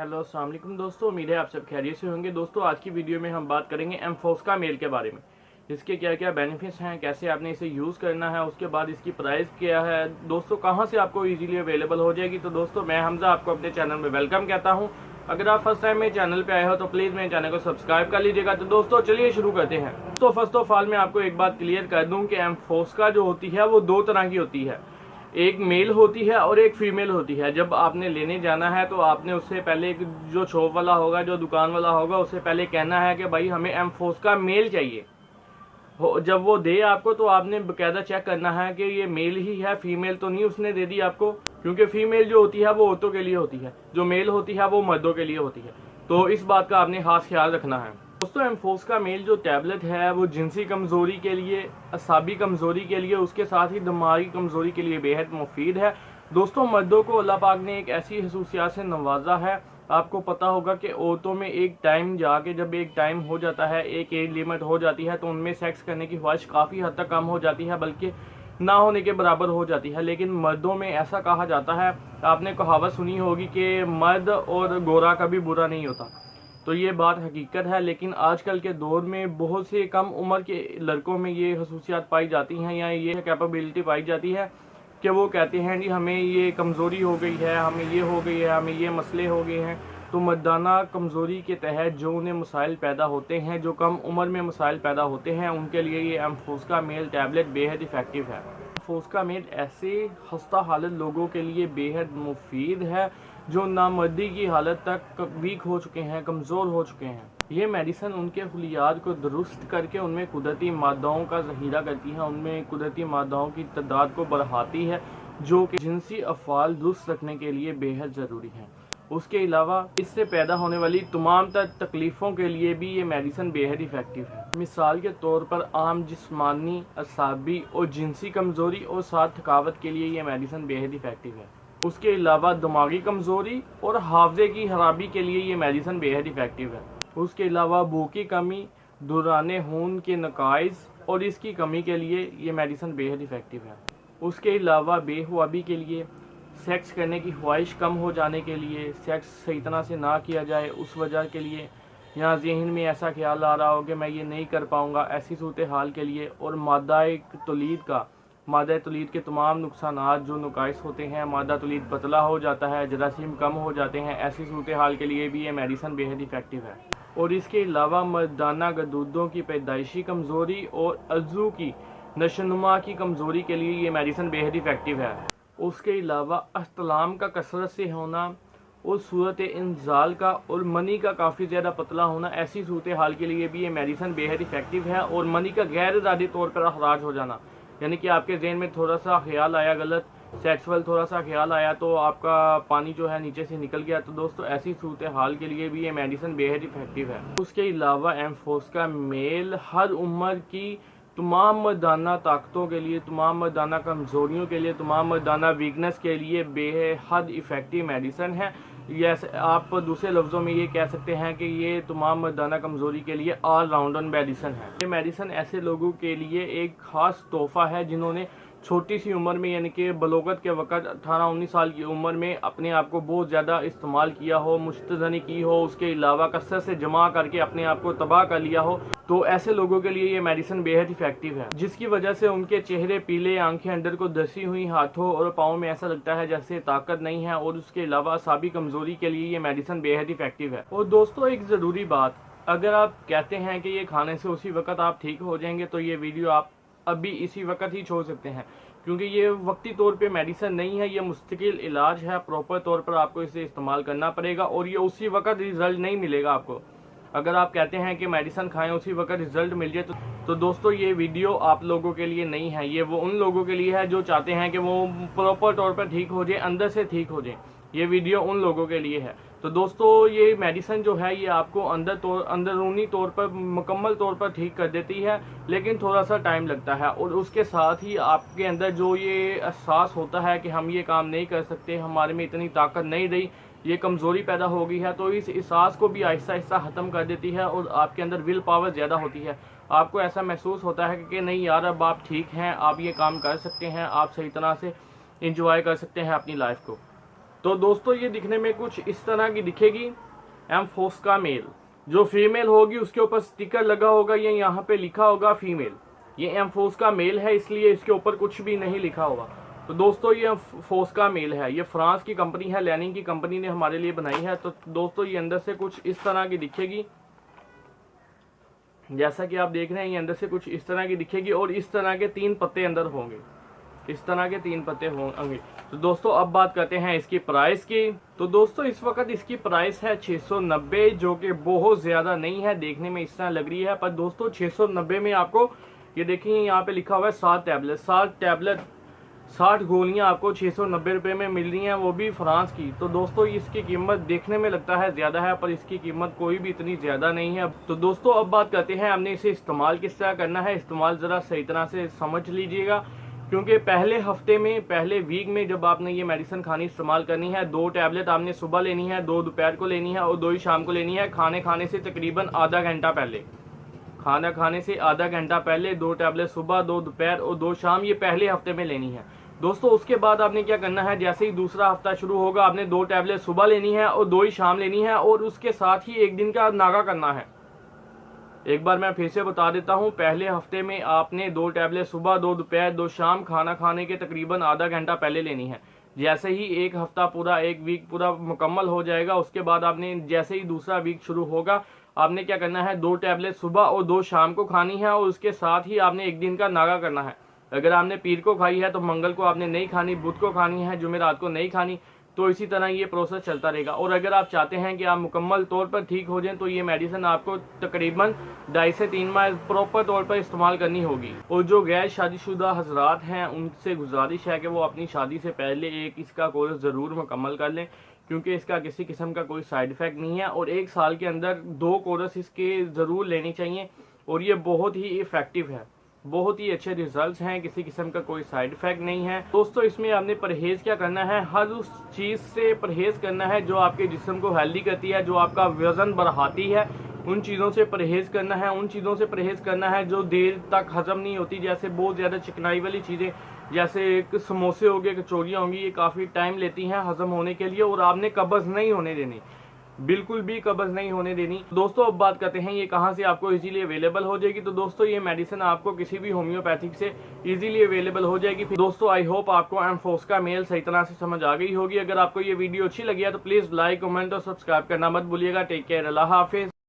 Hello अस्सलाम वालेकुम दोस्तों, उम्मीद है आप सब खैरियत से होंगे। दोस्तों आज की वीडियो में हम बात करेंगे एम्फोस्का मेल के बारे में। इसके क्या क्या बेनिफिट्स हैं, कैसे आपने इसे यूज़ करना है, उसके बाद इसकी प्राइस क्या है, दोस्तों कहां से आपको इजीली अवेलेबल हो जाएगी। तो दोस्तों मैं हमजा आपको अपने चैनल में वेलकम कहता हूं। अगर आप फर्स्ट टाइम मेरे चैनल पे आए हो तो प्लीज़ मेरे चैनल को सब्सक्राइब कर लीजिएगा। तो दोस्तों चलिए शुरू करते हैं। तो फर्स्ट ऑफ ऑल मैं आपको एक बात क्लियर कर दूँ कि एम्फोस्का जो होती है वो दो तरह की होती है, एक मेल होती है और एक फीमेल होती है। जब आपने लेने जाना है तो आपने उससे पहले जो शॉप वाला होगा, जो दुकान वाला होगा, उससे पहले कहना है कि भाई हमें एम्फोस्का मेल चाहिए। जब वो दे आपको तो आपने बकायदा चेक करना है कि ये मेल ही है, फीमेल तो नहीं उसने दे दी आपको, क्योंकि फीमेल जो होती है वो औरतों के लिए होती है, जो मेल होती है वो मर्दों के लिए होती है। तो इस बात का आपने खास ख्याल रखना है। दोस्तों एम्फोस्का मेल जो टैबलेट है वो जिनसी कमज़ोरी के लिए, असाबी कमज़ोरी के लिए, उसके साथ ही दिमागी कमज़ोरी के लिए बेहद मुफीद है। दोस्तों मर्दों को अल्लाह पाक ने एक ऐसी खसूसियात से नवाजा है। आपको पता होगा कि औरतों में एक टाइम जाके, जब एक टाइम हो जाता है, एक एज लिमिट हो जाती है, तो उनमें सेक्स करने की ख्वाहिश काफ़ी हद तक कम हो जाती है, बल्कि ना होने के बराबर हो जाती है। लेकिन मर्दों में ऐसा कहा जाता है, आपने कहावत सुनी होगी कि मर्द और गोरा कभी बुरा नहीं होता। तो ये बात हकीकत है, लेकिन आजकल के दौर में बहुत से कम उम्र के लड़कों में ये खसूसियात पाई जाती हैं या ये कैपेबिलिटी पाई जाती है कि वो कहते हैं जी हमें ये कमज़ोरी हो गई है, हमें ये हो गई है, हमें ये मसले हो गए हैं। तो मर्दाना कमज़ोरी के तहत जो उन्हें मसाइल पैदा होते हैं, जो कम उम्र में मसाइल पैदा होते हैं, उनके लिए ये एम्फोस्का मेल टैबलेट बेहद इफ़ेक्टिव है। एम्फोस्का मेल ऐसे खस्ता हालत लोगों के लिए बेहद मुफीद है जो नामर्दी की हालत तक वीक हो चुके हैं, कमज़ोर हो चुके हैं। ये मेडिसिन उनके खुलियात को दुरुस्त करके उनमें कुदरती मादाओं का ज़हीरा करती है, उनमें कुदरती मादाओं की तादाद को बढ़ाती है, जो कि जिनसी अफ़ाल दुरुस्त रखने के लिए बेहद ज़रूरी है। उसके अलावा इससे पैदा होने वाली तमाम तकलीफ़ों के लिए भी ये मेडिसिन बेहद इफ़ेक्टिव है। मिसाल के तौर पर आम जिस्मानी, असाबी और जिनसी कमज़ोरी और साथ थकावट के लिए ये मेडिसिन बेहद इफ़ेक्टिव है। उसके अलावा दिमागी कमज़ोरी और हाफजे की खराबी के लिए ये मेडिसिन बेहद इफ़ेक्टिव है। उसके अलावा भूख की कमी, दौरान खून के नकाइज़ और इसकी कमी के लिए ये मेडिसिन बेहद इफ़ेक्टिव है। उसके अलावा बेख्वाबी के लिए, सेक्स करने की ख्वाहिश कम हो जाने के लिए, सेक्स सही तरह से ना किया जाए उस वजह के लिए, या जहन में ऐसा ख्याल आ रहा हो कि मैं ये नहीं कर पाऊँगा, ऐसी सूरत हाल के लिए, और मादा तौलीद के तमाम नुकसानात जो नुकाइस होते हैं, मादा तौलीद पतला हो जाता है, जरासीम कम हो जाते हैं, ऐसी सूरत हाल के लिए भी ये मेडिसिन बेहद इफ़ेक्टिव है। और इसके अलावा मर्दाना गदूदों की पैदाइशी कमज़ोरी और अज़ू की नशोनुमा की कमज़ोरी के लिए ये मेडिसिन बेहद इफ़ेक्टिव है। उसके अलावा अस्तलाम का कसरत से होना और सूरत इंजाल का और मनी का काफ़ी ज़्यादा पतला होना, ऐसी सूरत हाल के लिए भी ये मेडिसिन बेहद इफ़ेक्टिव है। और मनी का गैर इरादी तौर पर अखराज हो जाना, यानी कि आपके जहन में थोड़ा सा ख्याल आया, गलत सेक्सुअल थोड़ा सा ख्याल आया तो आपका पानी जो है नीचे से निकल गया, तो दोस्तों ऐसी सूरत हाल के लिए भी ये मेडिसिन बेहद इफ़ेक्टिव है। उसके अलावा एम्फोस्का मेल हर उम्र की तमाम मर्दाना ताकतों के लिए, तमाम मर्दाना कमज़ोरियों के लिए, तमाम मर्दाना वीकनेस के लिए बेहद इफ़ेक्टिव मेडिसिन है। यस, आप दूसरे लफ्ज़ों में ये कह सकते हैं कि ये तमाम मर्दाना कमज़ोरी के लिए ऑल राउंडर मेडिसिन है। ये मेडिसिन ऐसे लोगों के लिए एक ख़ास तोहफ़ा है जिन्होंने छोटी सी उम्र में, यानी कि बलोगत के वक़्त 18-19 साल की उम्र में अपने आप को बहुत ज़्यादा इस्तेमाल किया हो, मुश्तज़नी की हो, उसके अलावा कसरत से जमा करके अपने आप को तबाह कर लिया हो, तो ऐसे लोगों के लिए ये मेडिसिन बेहद इफ़ेक्टिव है, जिसकी वजह से उनके चेहरे पीले, आंखें अंदर को धसी हुई, हाथों और पाँव में ऐसा लगता है जैसे ताकत नहीं है। और उसके अलावा असाबी कमज़ोरी के लिए ये मेडिसिन बेहद इफ़ेक्टिव है। और दोस्तों एक ज़रूरी बात, अगर आप कहते हैं कि ये खाने से उसी वक्त आप ठीक हो जाएंगे, तो ये वीडियो आप अभी इसी वक्त ही छोड़ सकते हैं, क्योंकि ये वक्ती तौर पे मेडिसिन नहीं है, ये मुस्तकिल इलाज है। प्रॉपर तौर पर आपको इसे इस्तेमाल करना पड़ेगा और ये उसी वक्त रिजल्ट नहीं मिलेगा आपको। अगर आप कहते हैं कि मेडिसिन खाएं उसी वक्त रिजल्ट मिल जाए, तो दोस्तों ये वीडियो आप लोगों के लिए नहीं है, ये वो उन लोगों के लिए है जो चाहते हैं कि वो प्रॉपर तौर पर ठीक हो जाए, अंदर से ठीक हो जाए। ये वीडियो उन लोगों के लिए है। तो दोस्तों ये मेडिसिन जो है ये आपको अंदरूनी तौर पर मुकम्मल तौर पर ठीक कर देती है, लेकिन थोड़ा सा टाइम लगता है। और उसके साथ ही आपके अंदर जो ये एहसास होता है कि हम ये काम नहीं कर सकते, हमारे में इतनी ताकत नहीं रही, ये कमज़ोरी पैदा हो गई है, तो इस एहसास को भी आहिस्ता आहिस्ता ख़त्म कर देती है और आपके अंदर विल पावर ज़्यादा होती है। आपको ऐसा महसूस होता है कि नहीं यार, अब आप ठीक हैं, आप ये काम कर सकते हैं, आप सही तरह से इंजॉय कर सकते हैं अपनी लाइफ को। तो दोस्तों ये दिखने में कुछ इस तरह की दिखेगी एम्फोस्का मेल। जो फीमेल होगी उसके ऊपर स्टिकर लगा होगा, ये यहाँ पे लिखा होगा फीमेल। ये एम्फोस्का मेल है इसलिए इसके ऊपर कुछ भी नहीं लिखा होगा। तो दोस्तों ये एम्फोस्का मेल है, ये फ्रांस की कंपनी है, लेनिन की कंपनी ने हमारे लिए बनाई है। तो दोस्तों ये अंदर से कुछ इस तरह की दिखेगी, जैसा कि आप देख रहे हैं ये अंदर से कुछ इस तरह की दिखेगी और इस तरह के 3 पत्ते अंदर होंगे, इस तरह के 3 पत्ते होंगे। तो दोस्तों अब बात करते हैं इसकी प्राइस की। तो दोस्तों इस वक्त इसकी प्राइस है 690, जो कि बहुत ज्यादा नहीं है, देखने में इस तरह लग रही है। पर दोस्तों 690 में आपको ये देखिए यहाँ पे लिखा हुआ है 7 टैबलेट 60 गोलियां आपको 690 रुपये में मिल रही हैं, वो भी फ्रांस की। तो दोस्तों इसकी कीमत देखने में लगता है ज़्यादा है, पर इसकी कीमत कोई भी इतनी ज़्यादा नहीं है। तो दोस्तों अब बात करते हैं हमने इसे इस्तेमाल किस तरह करना है। इस्तेमाल ज़रा सही तरह से समझ लीजिएगा, क्योंकि पहले हफ्ते में, पहले वीक में जब आपने ये मेडिसिन खानी इस्तेमाल करनी है, 2 टैबलेट आपने सुबह लेनी है, 2 दोपहर को लेनी है और 2 ही शाम को लेनी है। खाने से तकरीबन आधा घंटा पहले, खाना खाने से आधा घंटा पहले 2 टैबलेट सुबह, 2 दोपहर और 2 शाम, ये पहले हफ्ते में लेनी है। दोस्तों उसके बाद आपने क्या करना है, जैसे ही दूसरा हफ्ता शुरू होगा आपने 2 टैबलेट सुबह लेनी है और 2 ही शाम लेनी है, और उसके साथ ही 1 दिन का नागा करना है। एक बार मैं फिर से बता देता हूं, पहले हफ्ते में आपने 2 टैबलेट सुबह, 2 दोपहर, 2 शाम, खाना खाने के तकरीबन आधा घंटा पहले लेनी है। जैसे ही एक हफ्ता पूरा, एक वीक पूरा मुकम्मल हो जाएगा, उसके बाद आपने जैसे ही दूसरा वीक शुरू होगा आपने क्या करना है, 2 टैबलेट सुबह और 2 शाम को खानी है, और उसके साथ ही आपने 1 दिन का नागा करना है। अगर आपने पीर को खाई है तो मंगल को आपने नहीं खानी, बुध को खानी है, जुमेरात को नहीं खानी। तो इसी तरह ये प्रोसेस चलता रहेगा। और अगर आप चाहते हैं कि आप मुकम्मल तौर पर ठीक हो जाएं, तो ये मेडिसिन आपको तकरीबन 2.5 से 3 माह प्रॉपर तौर पर इस्तेमाल करनी होगी। और जो गैर शादीशुदा हजरात हैं उनसे गुजारिश है कि वो अपनी शादी से पहले एक इसका कोर्स ज़रूर मुकम्मल कर लें, क्योंकि इसका किसी किस्म का कोई साइड इफ़ेक्ट नहीं है। और 1 साल के अंदर 2 कोर्स इसके ज़रूर लेने चाहिए, और ये बहुत ही इफ़ेक्टिव है, बहुत ही अच्छे रिजल्ट्स हैं, किसी किस्म का कोई साइड इफेक्ट नहीं है। दोस्तों इसमें आपने परहेज क्या करना है, हर उस चीज़ से परहेज करना है जो आपके जिस्म को हेल्दी करती है, जो आपका वजन बढ़ाती है, उन चीज़ों से परहेज करना है। उन चीज़ों से परहेज करना है जो देर तक हजम नहीं होती, जैसे बहुत ज़्यादा चिकनाई वाली चीज़ें, जैसे समोसे हो गए, कचौरियाँ होंगी, ये काफ़ी टाइम लेती हैं हजम होने के लिए, और आपने कब्ज़ नहीं होने देनी, बिल्कुल भी कब्ज़ नहीं होने देनी। दोस्तों अब बात करते हैं ये कहाँ से आपको इजीली अवेलेबल हो जाएगी। तो दोस्तों ये मेडिसिन आपको किसी भी होम्योपैथिक से इजीली अवेलेबल हो जाएगी। दोस्तों आई होप आपको एम्फोस्का मेल सही तरह से समझ आ गई होगी। अगर आपको ये वीडियो अच्छी लगी है तो प्लीज़ लाइक, कमेंट और सब्सक्राइब करना मत भूलिएगा। टेक केयर, अल्लाह हाफिज़।